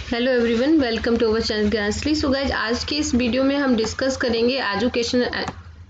Hello everyone, welcome to our channel Gyanshree. So guys, आज के इस वीडियो में हम डिस्कस करेंगे एजुकेशन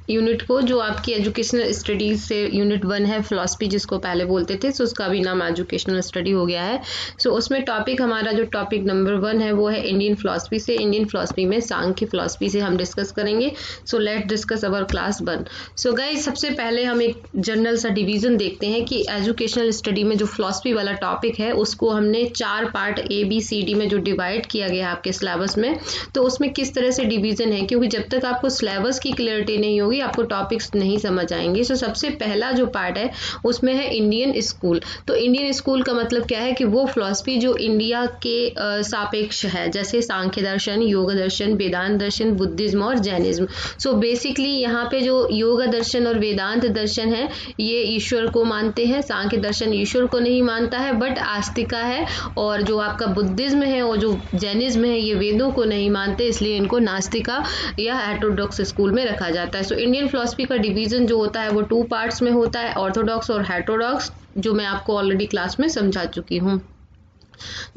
यूनिट को, जो आपकी एजुकेशनल स्टडीज से यूनिट 1 है, फिलॉसफी जिसको पहले बोलते थे। सो उसका भी नाम एजुकेशनल स्टडी हो गया है। सो उसमें टॉपिक हमारा जो टॉपिक नंबर 1 है वो है इंडियन फिलॉसफी से। इंडियन फिलॉसफी में सांख्य फिलॉसफी से हम डिस्कस करेंगे। So let discuss our class 1। So guys, सबसे पहले हम एक जनरल सा डिवीजन देखते हैं कि एजुकेशनल स्टडी में जो फिलॉसफी वाला टॉपिक है उसको हमने 4 पार्ट ABCD में जो डिवाइड किया गया है आपके सिलेबस में, तो उसमें किस तरह से डिवीजन है, क्योंकि जब तक आपको सिलेबस की क्लियरिटी नहीं होगी आपको टॉपिक्स नहीं समझ आएंगे। सो सबसे पहला जो पार्ट है उसमें है इंडियन स्कूल। तो इंडियन स्कूल का मतलब क्या है कि वो फिलॉसफी जो इंडिया के सापेक्ष है, जैसे सांख्य दर्शन, योग दर्शन, वेदांत दर्शन, बुद्धिज्म और जैनिज्म। सो बेसिकली यहाँ पे जो योग दर्शन और वेदांत दर्शन है ये ईश्वर को मानते हैं। सांख्य दर्शन ईश्वर को नहीं मानता है बट आस्तिका है, और जो आपका बुद्धिज्म है और जो जैनिज्म है ये वेदों को नहीं मानते, इसलिए इनको नास्तिका या हेटेरोडॉक्स स्कूल में रखा जाता है। सो इंडियन फिलॉसफी का डिवीजन जो होता है वो 2 पार्ट्स में होता है, ऑर्थोडॉक्स और हेटेरोडॉक्स, जो मैं आपको ऑलरेडी क्लास में समझा चुकी हूँ।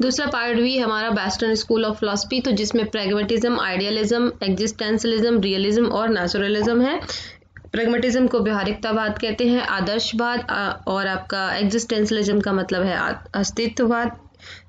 दूसरा पार्ट भी हमारा वेस्टर्न स्कूल ऑफ फिलॉसफी, तो जिसमें प्रैग्मेटिज्म, आइडियलिज्म, एग्जिस्टेंशलिज्म, रियलिज्म और नेचुरलिज्म है। प्रैग्मेटिज्म को व्यवहारिकतावाद कहते हैं, आदर्शवाद, और आपका एग्जिस्टेंशलिज्म का मतलब है अस्तित्ववाद,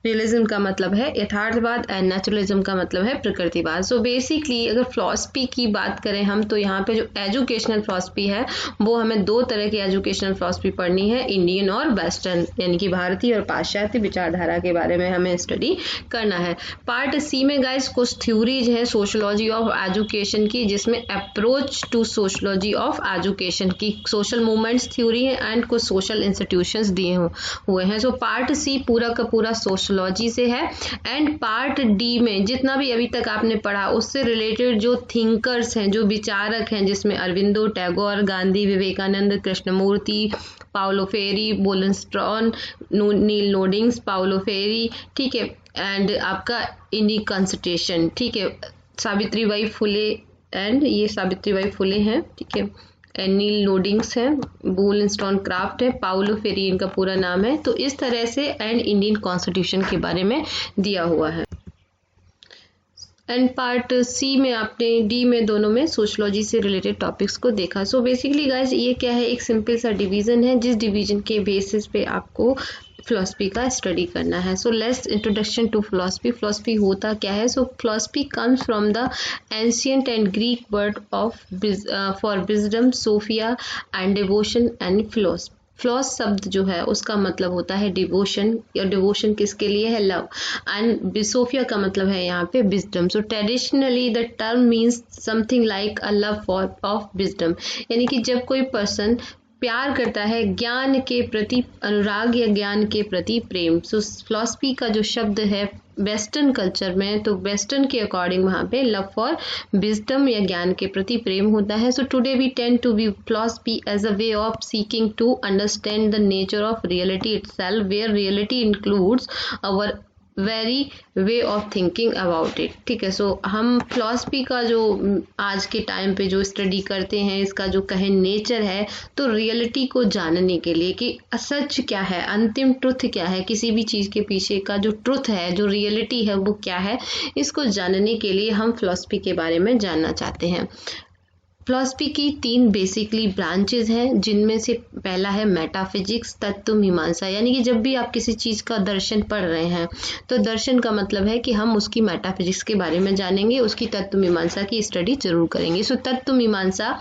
रियलिज्म का मतलब है यथार्थवाद, एंड नेचुरलिज्म का मतलब है प्रकृतिवाद। सो बेसिकली अगर फिलॉसफी की बात करें हम, तो यहाँ पे जो एजुकेशनल फिलॉसफी है वो हमें 2 तरह की एजुकेशनल फिलॉसफी पढ़नी है, इंडियन और वेस्टर्न, यानी कि भारतीय और पाश्चात्य विचारधारा के बारे में हमें स्टडी करना है। पार्ट सी में गाइस कुछ थ्योरीज है सोशोलॉजी ऑफ एजुकेशन की, जिसमें approach to sociology of education की सोशल मूवमेंट्स थ्योरी है एंड कुछ सोशल इंस्टीट्यूशंस दिए हुए हैं। सो पार्ट सी पूरा का पूरा सोशोलॉजी से है, एंड पार्ट डी में जितना भी अभी तक आपने पढ़ा उससे रिलेटेड जो थिंकर्स हैं, जो विचारक हैं, जिसमें अरविंदो, टैगोर, गांधी, विवेकानंद, कृष्णमूर्ति, पाउलो फेरी, बोलनस्ट्रॉन, नील नोडिंग्स, पाउलो फेरी, ठीक है, एंड आपका इंडियन कॉन्स्टिट्यूशन, ठीक है, सावित्रीबाई फुले, एंड ये सावित्रीबाई फुले हैं, ठीक है, नील नोडिंग्स है, बोलनस्टॉन क्राफ्ट है, पाउलो फेरी इनका पूरा नाम है। तो इस तरह से एंड इंडियन कॉन्स्टिट्यूशन के बारे में दिया हुआ है। एंड पार्ट सी में आपने डी में दोनों में सोशोलॉजी से रिलेटेड टॉपिक्स को देखा। सो बेसिकली गाइज ये क्या है, एक सिंपल सा डिवीजन है जिस डिवीजन के बेसिस पे आपको फिलॉसफी का स्टडी करना है। So let's introduction to philosophy. Philosophy होता क्या है? So philosophy comes from the ancient and Greek word of for wisdom, Sophia and devotion and philosophy. फ्लॉस शब्द जो है उसका मतलब होता है डिवोशन, या डिवोशन किसके लिए है? लव, एंड सोफिया का मतलब है यहाँ पे wisdom. So traditionally the term means something like a love for of wisdom, यानी कि जब कोई पर्सन प्यार करता है, ज्ञान के प्रति अनुराग या ज्ञान के प्रति प्रेम। सो फिलॉसफी का जो शब्द है वेस्टर्न कल्चर में, तो वेस्टर्न के अकॉर्डिंग वहाँ पे लव फॉर विजडम या ज्ञान के प्रति प्रेम होता है। So today we tend to view philosophy as a way of seeking to understand the nature of reality itself, where reality includes our very way of thinking about it, ठीक है। सो हम फिलॉसफी का जो आज के टाइम पे जो study करते हैं, इसका जो कहे नेचर है, तो रियलिटी को जानने के लिए कि सच क्या है, अंतिम ट्रुथ क्या है, किसी भी चीज़ के पीछे का जो ट्रुथ है, जो रियलिटी है वो क्या है, इसको जानने के लिए हम फिलॉसफी के बारे में जानना चाहते हैं। फिलॉसफी की 3 बेसिकली ब्रांचेज हैं, जिनमें से पहला है मेटाफिजिक्स, तत्व मीमांसा। यानी कि जब भी आप किसी चीज़ का दर्शन पढ़ रहे हैं तो दर्शन का मतलब है कि हम उसकी मेटाफिजिक्स के बारे में जानेंगे, उसकी तत्व मीमांसा की स्टडी जरूर करेंगे। सो तत्व मीमांसा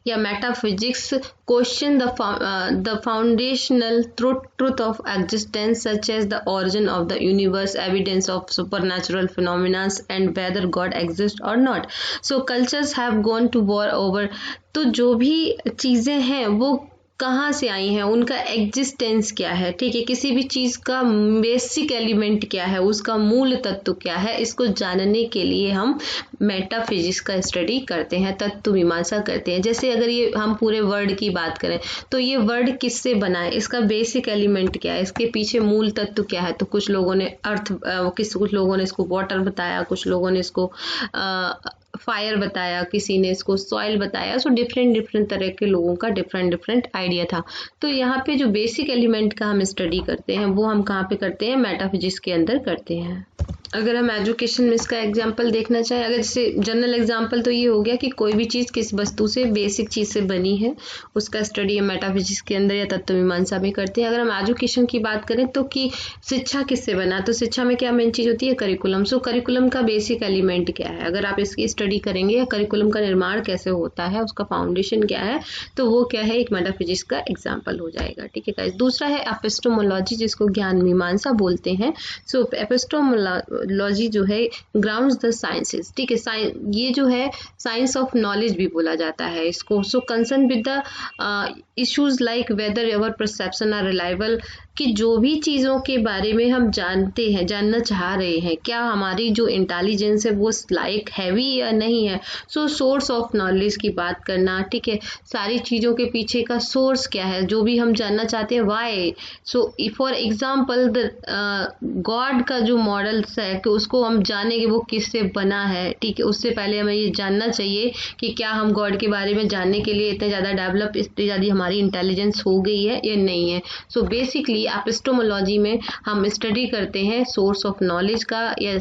या metaphysics question the foundational truth of existence, such as the origin of the universe, evidence of supernatural phenomena, and whether God exists or not. So cultures have gone to war over, तो जो भी चीज़ें हैं वो कहाँ से आई हैं, उनका एग्जिस्टेंस क्या है, ठीक है, किसी भी चीज़ का बेसिक एलिमेंट क्या है, उसका मूल तत्व क्या है, इसको जानने के लिए हम मेटाफिजिक्स का स्टडी करते हैं, तत्व मीमांसा करते हैं। जैसे अगर ये हम पूरे वर्ड की बात करें तो ये वर्ड किससे बना है, इसका बेसिक एलिमेंट क्या है, इसके पीछे मूल तत्व क्या है। तो कुछ लोगों ने कुछ लोगों ने इसको वाटर बताया, कुछ लोगों ने इसको फायर बताया, किसी ने इसको सॉइल बताया। सो डिफरेंट तरह के लोगों का डिफरेंट आइडिया था। तो यहाँ पे जो बेसिक एलिमेंट का हम स्टडी करते हैं वो हम कहाँ पे करते हैं? मेटाफिजिक्स के अंदर करते हैं। अगर हम एजुकेशन में इसका एग्जाम्पल देखना चाहें, अगर जैसे जनरल एग्जाम्पल तो ये हो गया कि कोई भी चीज़ किस वस्तु से, बेसिक चीज़ से बनी है, उसका स्टडी हम मेटाफिजिक्स के अंदर या तत्व मीमांसा में करते हैं। अगर हम एजुकेशन की बात करें तो कि शिक्षा किससे बना, तो शिक्षा में क्या मेन चीज़ होती है, करिकुलम। सो करिकुलम का बेसिक एलिमेंट क्या है, अगर आप इसकी स्टडी करेंगे या करिकुलम का निर्माण कैसे होता है, उसका फाउंडेशन क्या है, तो वो क्या है, एक मेटाफिजिक्स का एग्जाम्पल हो जाएगा। ठीक है गाइस। दूसरा है एपिस्टेमोलॉजी, जिसको ज्ञान मीमांसा बोलते हैं। सो एपिस्टेमोलॉजी जो है ग्राउंड्स द साइंसेस। ठीक है, ये जो है साइंस ऑफ नॉलेज भी बोला जाता है इसको। So concern with the issues like whether our perception are reliable, कि जो भी चीज़ों के बारे में हम जानते हैं, जानना चाह रहे हैं, क्या हमारी जो इंटेलिजेंस है वो लाइक हैवी या नहीं है। सो सोर्स ऑफ नॉलेज की बात करना। ठीक है, सारी चीज़ों के पीछे का सोर्स क्या है, जो भी हम जानना चाहते हैं, why. So for example the god का जो मॉडल्स है कि उसको हम जानेंगे वो किससे बना है। ठीक है, उससे पहले हमें ये जानना चाहिए कि क्या हम गॉड के बारे में जानने के लिए इतने ज़्यादा डेवलप, इतनी ज़्यादा हमारी इंटेलिजेंस हो गई है या नहीं है। सो बेसिकली एपिस्टेमोलॉजी में हम स्टडी करते हैं सोर्स ऑफ नॉलेज का, या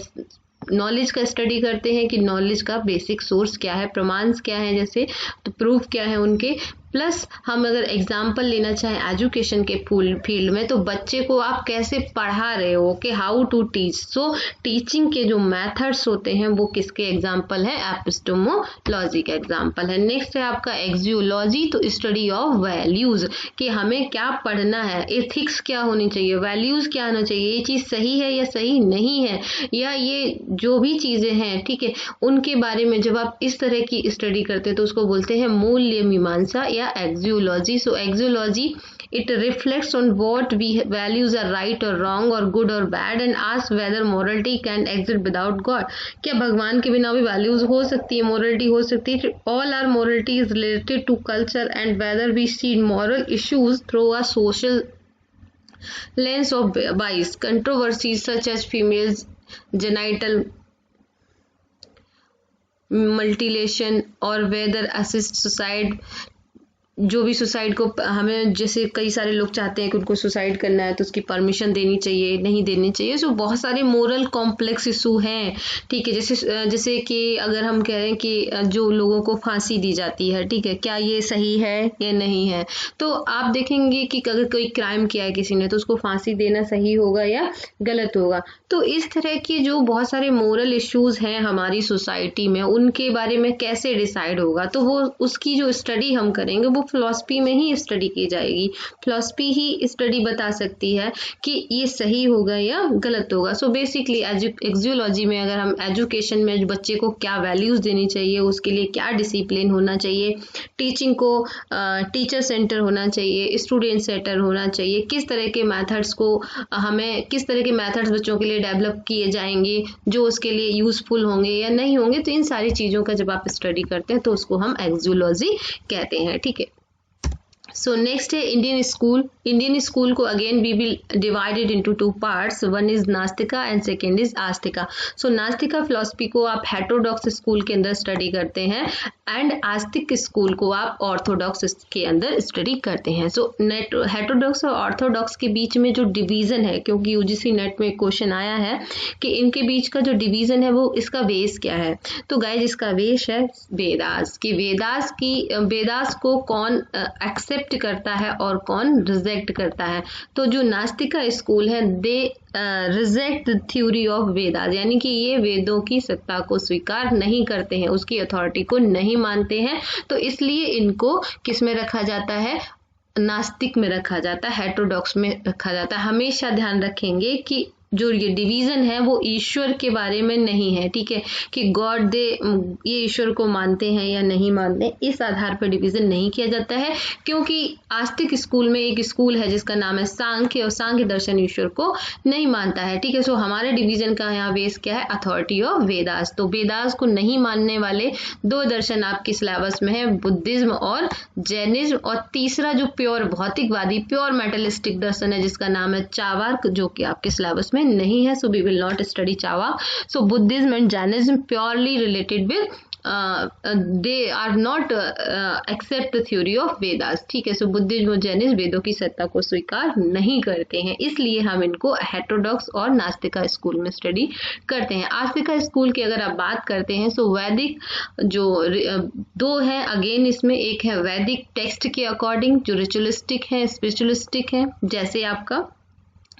नॉलेज का स्टडी करते हैं कि नॉलेज का बेसिक सोर्स क्या है, प्रमाण क्या है, जैसे तो प्रूफ क्या है उनके। प्लस हम अगर एग्जाम्पल लेना चाहें एजुकेशन के फील्ड में, तो बच्चे को आप कैसे पढ़ा रहे हो, कि how to teach. So teaching के जो मेथड्स होते हैं वो किसके एग्जाम्पल है, एपिस्टेमोलॉजी का एग्जाम्पल है। नेक्स्ट है आपका एक्सियोलॉजी, तो स्टडी ऑफ वैल्यूज, कि हमें क्या पढ़ना है, एथिक्स क्या होनी चाहिए, वैल्यूज क्या होना चाहिए, ये चीज़ सही है या सही नहीं है, या ये जो भी चीज़ें हैं, ठीक है, उनके बारे में जब आप इस तरह की स्टडी करते हैं तो उसको बोलते हैं मूल्य मीमांसा या axiology. So axiology it reflects on what we values are right or wrong or good or bad and asks whether morality can exist without God। क्या भगवान के बिना भी वैल्यूज हो सकती है, मोरलिटी हो सकती है। all our morality is related to culture and whether we see moral issues through a social lens of bias, controversies such as females genital mutilation और whether assist suicide, जो भी सुसाइड को हमें, जैसे कई सारे लोग चाहते हैं कि उनको सुसाइड करना है तो उसकी परमिशन देनी चाहिए, नहीं देनी चाहिए। सो बहुत सारे मोरल कॉम्प्लेक्स इशू हैं। ठीक है, जैसे कि अगर हम कह रहे हैं कि जो लोगों को फांसी दी जाती है, ठीक है, क्या ये सही है या नहीं है। तो आप देखेंगे कि अगर कोई क्राइम किया है किसी ने तो उसको फांसी देना सही होगा या गलत होगा। तो इस तरह की जो बहुत सारे मोरल इश्यूज हैं हमारी सोसाइटी में, उनके बारे में कैसे डिसाइड होगा, तो वो उसकी जो स्टडी हम करेंगे वो फिलॉसफी में ही स्टडी की जाएगी। फिलॉसफी ही स्टडी बता सकती है कि ये सही होगा या गलत होगा। सो बेसिकली एक्सियोलॉजी में अगर हम एजुकेशन में बच्चे को क्या वैल्यूज देनी चाहिए, उसके लिए क्या डिसिप्लिन होना चाहिए, टीचिंग को टीचर सेंटर होना चाहिए, स्टूडेंट सेंटर होना चाहिए, किस तरह के मेथड्स को हमें, किस तरह के मेथड्स बच्चों के लिए डेवलप किए जाएंगे जो उसके लिए यूजफुल होंगे या नहीं होंगे, तो इन सारी चीज़ों का जब आप स्टडी करते हैं तो उसको हम एक्सियोलॉजी कहते हैं। ठीक है, सो नेक्स्ट है इंडियन स्कूल। इंडियन स्कूल को again we will divided into two parts, one is nastika and second is astika. So nastika philosophy को आप हेटेरोडॉक्स स्कूल के अंदर स्टडी करते हैं एंड आस्तिक स्कूल को आप ऑर्थोडॉक्स के अंदर स्टडी करते हैं। सो हेटेरोडॉक्स और ऑर्थोडॉक्स के बीच में जो डिवीजन है, क्योंकि यूजीसी नेट में क्वेश्चन आया है कि इनके बीच का जो डिवीजन है वो इसका बेस क्या है, तो गाइस इसका बेस है वेदास। कि वेदास को कौन एक्सेप्ट करता है और कौन रिजेक्ट करता है। तो जो नास्तिका स्कूल है दे reject the theory of Vedas, यानी कि ये वेदों की सत्ता को स्वीकार नहीं करते हैं, उसकी अथॉरिटी को नहीं मानते हैं। तो इसलिए इनको किस में रखा जाता है, नास्तिक में रखा जाता है, हेटेरोडॉक्स में रखा जाता है। हमेशा ध्यान रखेंगे कि जो ये डिवीजन है वो ईश्वर के बारे में नहीं है। ठीक है, कि गॉड दे ये ईश्वर को मानते हैं या नहीं मानते, इस आधार पर डिवीजन नहीं किया जाता है। क्योंकि आस्तिक स्कूल में एक स्कूल है जिसका नाम है सांख्य, और सांख्य दर्शन ईश्वर को नहीं मानता है। ठीक है, सो हमारे डिवीजन का यहाँ बेस क्या है, अथॉरिटी ऑफ वेदास। तो वेदास को नहीं मानने वाले दो दर्शन आपके सिलेबस में है, बुद्धिज्म और जैनिज्म। और तीसरा जो प्योर भौतिकवादी, प्योर मेटलिस्टिक दर्शन है जिसका नाम है चावार्क, जो कि आपके सिलेबस में नहीं है। So we will not study Charvak. So Buddhism and Jainism purely related with they are not except the theory of Vedas, ठीक है। सो बुद्धिज्म और जैनिज्म वेदों की सत्ता को स्वीकार नहीं करते हैं, इसलिए हम इनको हेटेरोडॉक्स और नास्तिका स्कूल में स्टडी करते हैं। आस्तिका स्कूल की अगर आप बात करते हैं तो वैदिक जो दो हैं अगेन इसमें, एक है वैदिक टेक्स्ट के अकॉर्डिंग जो रिचुअलिस्टिक है, स्पिरिचुअलिस्टिक है, जैसे आपका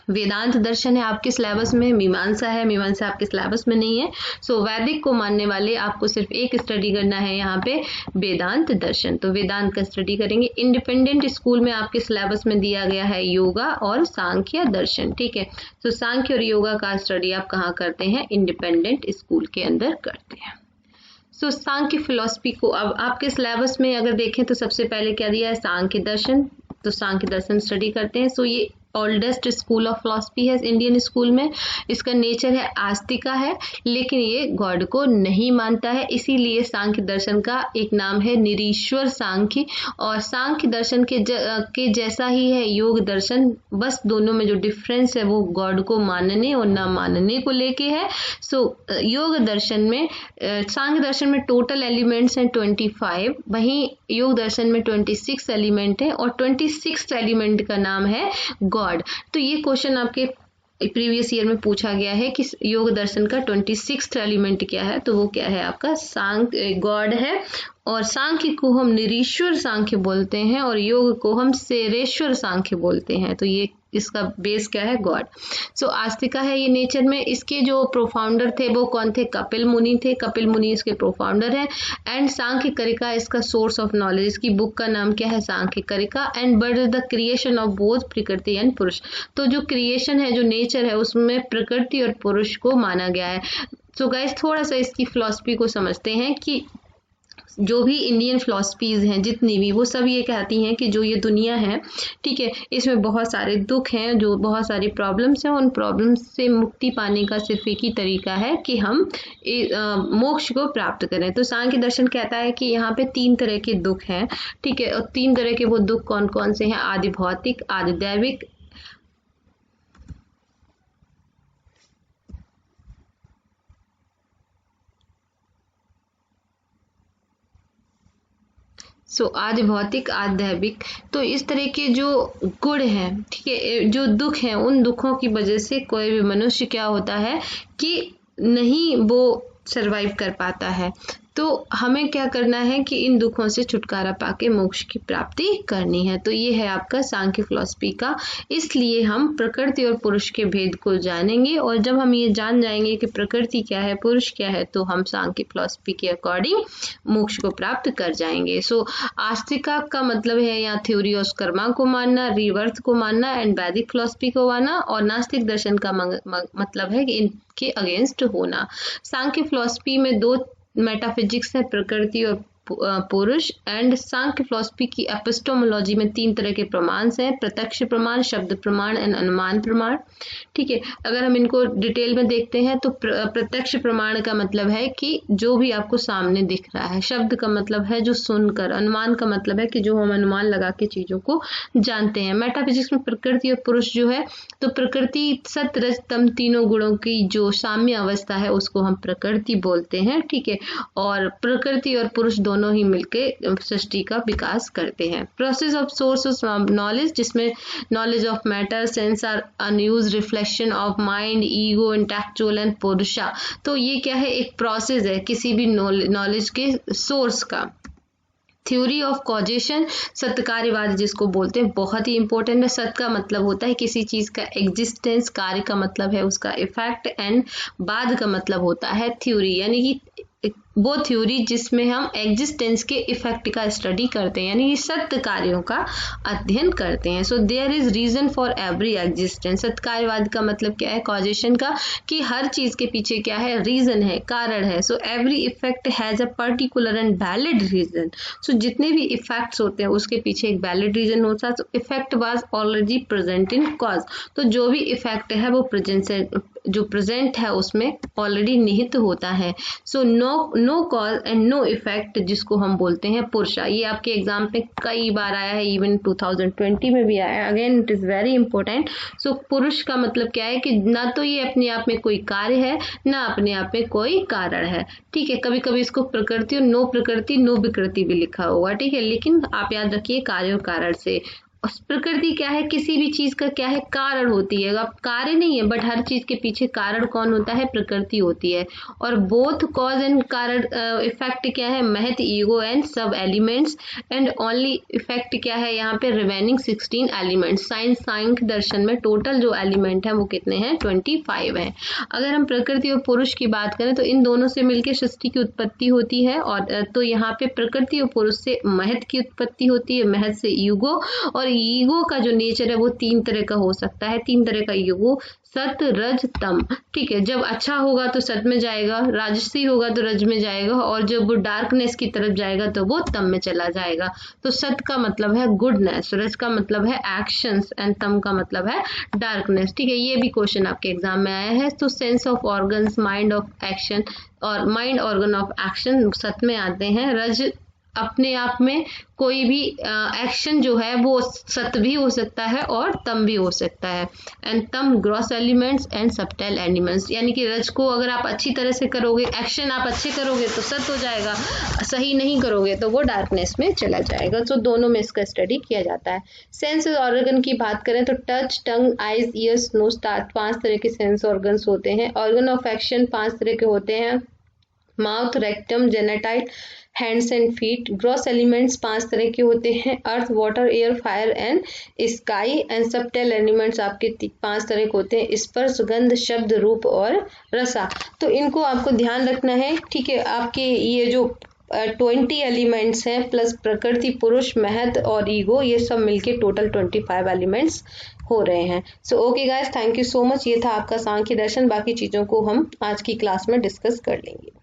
वेदांत दर्शन है आपके सिलेबस में, मीमांसा है, मीमांसा आपके सिलेबस में नहीं है। सो वैदिक को मानने वाले आपको सिर्फ एक स्टडी करना है यहाँ पे, वेदांत दर्शन, तो वेदांत का स्टडी करेंगे। इंडिपेंडेंट स्कूल में आपके सिलेबस में दिया गया है योगा और सांख्य दर्शन, ठीक है। तो सांख्य और योगा का स्टडी आप कहाँ करते हैं, इंडिपेंडेंट स्कूल के अंदर करते हैं। सो सांख्य फिलॉसफी को अब आपके सिलेबस में अगर देखें तो सबसे पहले क्या दिया है, सांख्य दर्शन, तो सांख्य दर्शन स्टडी करते हैं। सो ये ओल्डेस्ट स्कूल ऑफ फिलॉसफी है इंडियन स्कूल में, इसका नेचर है आस्तिका है, लेकिन ये गॉड को नहीं मानता है, इसीलिए सांख्य दर्शन का एक नाम है निरीश्वर सांख्य। और सांख्य दर्शन के जैसा ही है योग दर्शन, बस दोनों में जो डिफरेंस है वो गॉड को मानने और ना मानने को लेके है। सो योग दर्शन में, सांख्य दर्शन में टोटल एलिमेंट्स हैं 25, वहीं योग दर्शन में 26 एलिमेंट है और 26 एलिमेंट का नाम है गॉड। तो ये क्वेश्चन आपके प्रीवियस ईयर में पूछा गया है कि योग दर्शन का 26 एलिमेंट क्या है, तो वो क्या है आपका सांख्य गॉड है। और सांख्य को हम निरीश्वर सांख्य बोलते हैं और योग को हम सेरेश्वर सांख्य बोलते हैं, तो ये इसका बेस क्या है, गॉड। सो आस्तिका है ये नेचर में। इसके जो प्रोफाउंडर थे वो कौन थे, कपिल मुनि थे, कपिल मुनि इसके प्रोफाउंडर हैं। एंड सांख्य करिका इसका सोर्स ऑफ नॉलेज, इसकी बुक का नाम क्या है, Samkhya Karika. And but the creation of both Prakriti and Purusha, तो जो क्रिएशन है, जो नेचर है, उसमें प्रकृति और पुरुष को माना गया है। सो गाइस थोड़ा सा इसकी फिलॉसफी को समझते हैं कि जो भी इंडियन फिलॉसफीज हैं जितनी भी, वो सब ये कहती हैं कि जो ये दुनिया है, ठीक है, इसमें बहुत सारे दुख हैं, जो बहुत सारी प्रॉब्लम्स हैं, उन प्रॉब्लम्स से मुक्ति पाने का सिर्फ एक ही तरीका है कि हम मोक्ष को प्राप्त करें। तो सांख्य दर्शन कहता है कि यहाँ पे 3 तरह के दुख हैं, ठीक है, और 3 तरह के वो दुख कौन कौन से हैं, आदि भौतिक, आदि दैविक, सो आदि भौतिक, आदि दैविक। तो इस तरह के जो गुण हैं, ठीक है, जो दुख हैं, उन दुखों की वजह से कोई भी मनुष्य क्या होता है कि नहीं वो सरवाइव कर पाता है। तो हमें क्या करना है कि इन दुखों से छुटकारा पाके मोक्ष की प्राप्ति करनी है। तो ये है आपका सांख्य फिलॉसफी का। इसलिए हम प्रकृति और पुरुष के भेद को जानेंगे, और जब हम ये जान जाएंगे कि प्रकृति क्या है, पुरुष क्या है, तो हम सांख्य फिलॉसफी के अकॉर्डिंग मोक्ष को प्राप्त कर जाएंगे। सो आस्तिका का मतलब है यहाँ थ्योरी ऑफ कर्मा को मानना, रिवर्थ को मानना, एंड वैदिक फिलॉसफी को मानना। और नास्तिक दर्शन का मतलब है कि इनके अगेंस्ट होना। सांख्य फिलॉसफी में 2 मेटाफिजिक्स है, प्रकृति और पुरुष। एंड सांख्य फिलॉसफी की एपिस्टोमोलॉजी में 3 तरह के प्रमाण हैं, प्रत्यक्ष प्रमाण, शब्द प्रमाण एंड अनुमान प्रमाण, ठीक है। अगर हम इनको डिटेल में देखते हैं तो प्रत्यक्ष प्रमाण का मतलब है कि जो भी आपको सामने दिख रहा है, शब्द का मतलब है जो सुनकर, अनुमान का मतलब है कि जो हम अनुमान लगा के चीजों को जानते हैं। मेटाफिजिक्स में प्रकृति और पुरुष जो है, तो प्रकृति सत रज तम तीनों गुणों की जो साम्य अवस्था है उसको हम प्रकृति बोलते हैं, ठीक है। और प्रकृति और पुरुष दोनों ही मिलकर सृष्टि का विकास करते हैं। Process of source of knowledge, जिसमें knowledge of matter, sense are unused reflection of mind, ego, intellectual and Purusha. तो ये क्या है, एक प्रोसेस है किसी भी नॉलेज के सोर्स का। थ्योरी ऑफ कॉजेशन, सत्य कार्यवाद जिसको बोलते हैं, बहुत ही इंपॉर्टेंट है। सत्य का मतलब होता है किसी चीज का एग्जिस्टेंस, कार्य का मतलब है उसका इफेक्ट, एंड बाद का मतलब होता है थ्योरी, यानी कि वो थ्योरी जिसमें हम एग्जिस्टेंस के इफेक्ट का स्टडी करते हैं, यानी कि सत्य कार्यों का अध्ययन करते हैं। So there is reason for every existence. सत्य कार्यवाद का मतलब क्या है, कॉजेशन का, कि हर चीज के पीछे क्या है, रीजन है, कारण है। So every effect has a particular and valid reason. So जितने भी इफेक्ट्स होते हैं उसके पीछे एक वैलिड रीजन होता है। तो effect was already present in cause, तो जो भी इफेक्ट है वो प्रेजेंट है उसमें ऑलरेडी निहित होता है। So no no cause and no effect जिसको हम बोलते हैं पुरुषा। ये आपके एग्जाम में कई बार आया है, इवन 2020 में भी आया है। Again it is very important. So Purusha का मतलब क्या है कि ना तो ये अपने आप में कोई कार्य है, ना अपने आप में कोई कारण है। ठीक है, कभी कभी इसको प्रकृति और नो प्रकृति नो विकृति भी लिखा होगा। ठीक है, लेकिन आप याद रखिए कार्य और कारण से। प्रकृति क्या है, किसी भी चीज का क्या है, कारण होती है। अब कार्य नहीं है, बट हर चीज के पीछे कारण कौन होता है, प्रकृति होती है। और बोथ कॉज एंड कारण इफेक्ट क्या है, महत, ईगो एंड सब एलिमेंट्स, एंड ओनली इफेक्ट क्या है यहाँ पे, रिमेनिंग 16 एलिमेंट्स। सांख्य दर्शन में टोटल जो एलिमेंट है वो कितने हैं, 25 हैं। अगर हम प्रकृति और पुरुष की बात करें तो इन दोनों से मिलकर सृष्टि की उत्पत्ति होती है। और तो यहाँ पे प्रकृति और पुरुष से महत की उत्पत्ति होती है, महत से ईगो। और ईगो का जो नेचर है वो 3 तरह का हो सकता है, 3 तरह का ईगो, सत, रज, तम। ठीक है, जब अच्छा होगा तो सत में जाएगा, राजसी होगा तो रज में जाएगा, और जब वो डार्कनेस की तरफ जाएगा तो वो तम में चला जाएगा। तो सत का मतलब है गुडनेस, रज का मतलब है एक्शंस, एंड तम का मतलब है डार्कनेस। ठीक है, ये भी क्वेश्चन आपके एग्जाम में आया है। तो sense of organs, mind of action और माइंड ऑर्गन ऑफ एक्शन सत में आते हैं। रज अपने आप में कोई भी एक्शन जो है वो सत भी हो सकता है और तम भी हो सकता है। एंड तम gross elements and subtle elements, यानी कि रज को अगर आप अच्छी तरह से करोगे, एक्शन आप अच्छे करोगे तो सत हो जाएगा, सही नहीं करोगे तो वो डार्कनेस में चला जाएगा। तो दोनों में इसका स्टडी किया जाता है। सेंस ऑर्गन की बात करें तो टच, टंग, आइज, ईयर्स, नोज, 5 तरह के सेंस ऑर्गन्स होते हैं। ऑर्गन ऑफ एक्शन 5 तरह के होते हैं, mouth, rectum, genital, hands and feet. Gross elements 5 तरह के होते हैं, earth, water, air, fire and sky. And subtle elements आपके 5 तरह के होते हैं, स्पर्श, गंध, शब्द, रूप और रसा। तो इनको आपको ध्यान रखना है। ठीक है, आपके ये जो 20 एलिमेंट्स हैं प्लस प्रकृति, पुरुष, महत और ईगो, ये सब मिलके टोटल 25 एलिमेंट्स हो रहे हैं। So okay guys, thank you so much. ये था आपका सांख्य दर्शन। बाकी चीज़ों को हम आज की क्लास में डिस्कस कर लेंगे।